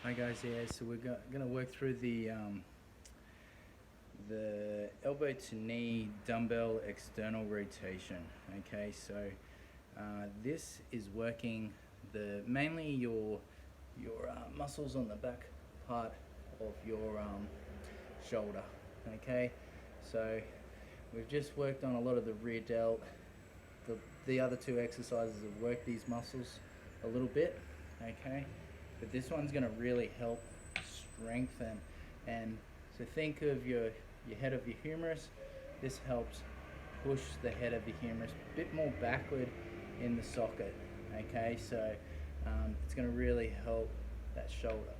Hi guys, yeah, so we're gonna work through the elbow to knee dumbbell external rotation. Okay, so this is working mainly your muscles on the back part of your shoulder. Okay, so we've just worked on a lot of the rear delt. The other two exercises have worked these muscles a little bit. Okay, but this one's going to really help strengthen. And so think of your head of your humerus. This helps push the head of the humerus a bit more backward in the socket. Okay, so it's going to really help that shoulder.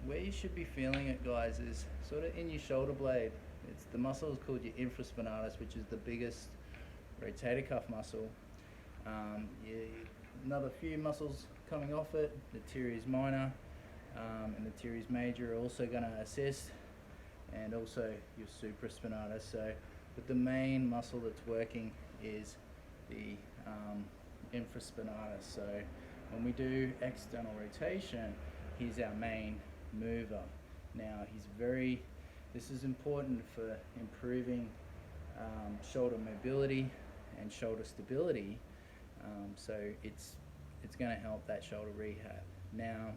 Where you should be feeling it, guys, is sort of in your shoulder blade. It's the muscle is called your infraspinatus, which is the biggest rotator cuff muscle. Another few muscles coming off it, the teres minor and the teres major, are also going to assist, and also your supraspinatus. So, but the main muscle that's working is the infraspinatus. So when we do external rotation, he's our main mover. Now this is important for improving shoulder mobility and shoulder stability. So it's going to help that shoulder rehab. Now,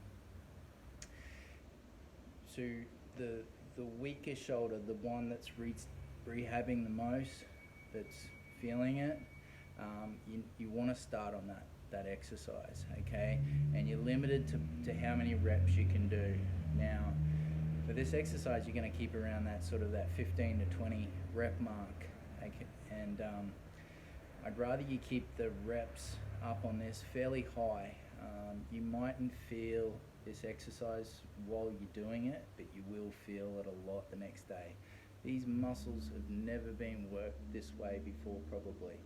so the weaker shoulder, the one that's rehabbing the most, that's feeling it, you want to start on that exercise, okay? And you're limited to how many reps you can do. Now, for this exercise, you're going to keep around that 15 to 20 rep mark, okay? And I'd rather you keep the reps up on this fairly high. You mightn't feel this exercise while you're doing it, but you will feel it a lot the next day. These muscles have never been worked this way before, probably.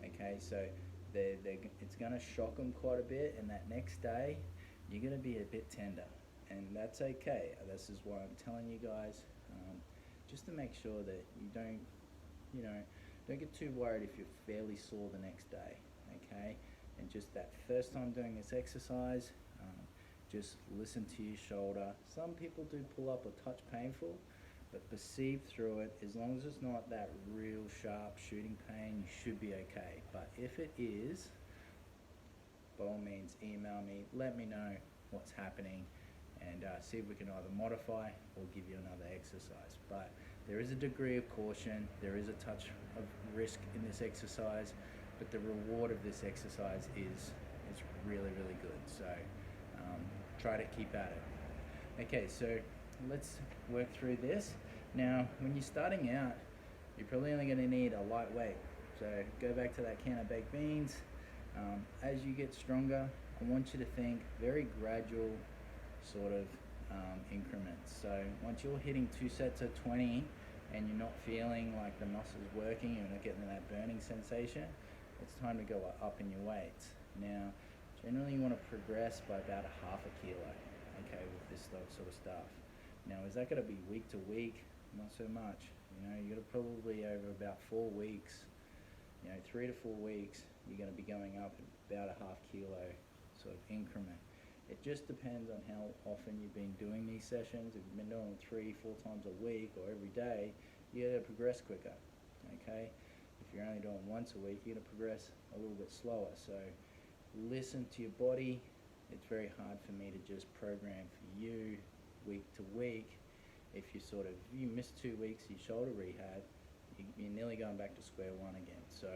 Okay, so it's going to shock them quite a bit, and that next day you're going to be a bit tender, and that's okay. This is why I'm telling you guys, just to make sure that you don't get too worried if you're fairly sore the next day. Okay, and just that first time doing this exercise, just listen to your shoulder. Some people do pull up or touch painful, but perceive through it. As long as it's not that real sharp shooting pain, you should be okay. But if it is, by all means email me, let me know what's happening, and see if we can either modify or give you another exercise. But there is a degree of caution, there is a touch of risk in this exercise, but the reward of this exercise is really, really good. So try to keep at it. Okay, so let's work through this. Now, when you're starting out, you're probably only going to need a light weight. So go back to that can of baked beans. As you get stronger, I want you to think very gradual sort of increments. So once you're hitting 2 sets of 20 and you're not feeling like the muscles working, you're not getting that burning sensation, it's time to go up in your weights. Now, generally you want to progress by about a half a kilo, okay, with this sort of stuff. Now, is that going to be week to week? Not so much. You're going to probably over about 4 weeks, 3 to 4 weeks, you're going to be going up about a half kilo sort of increment. It just depends on how often you've been doing these sessions. If you've been doing them 3-4 times a week or every day, you're going to progress quicker, okay? If you're only doing once a week, you're going to progress a little bit slower. So listen to your body. It's very hard for me to just program for you week to week. If you miss 2 weeks of your shoulder rehab, you're nearly going back to square one again. So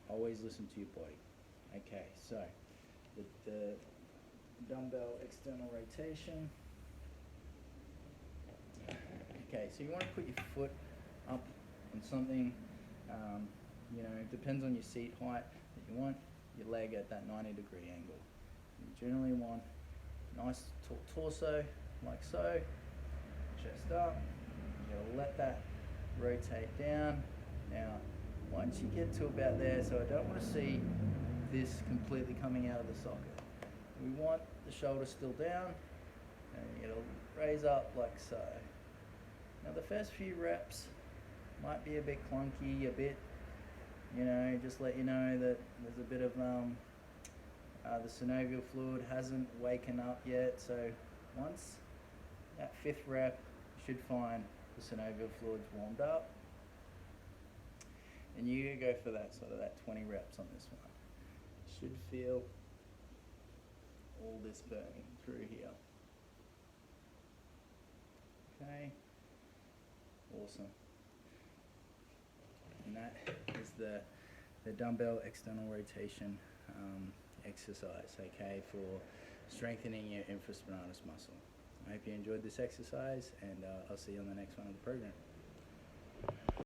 always listen to your body. Okay, so the dumbbell external rotation. Okay, so you want to put your foot up on something, it depends on your seat height, that you want your leg at that 90-degree angle. You generally want nice torso, like so, chest up. You're going to let that rotate down. Now, once you get to about there, so I don't want to see this completely coming out of the socket. We want the shoulder still down, and you're going to raise up like so. Now the first few reps might be a bit clunky, just let you know that there's a bit of the synovial fluid hasn't waken up yet, so Once that 5th rep, you should find the synovial fluid's warmed up, and you go for that sort of that 20 reps on this one. Should feel all this burning through here. Okay, awesome. And that is the dumbbell external rotation exercise, okay, for strengthening your infraspinatus muscle. I hope you enjoyed this exercise, and I'll see you on the next one of the program.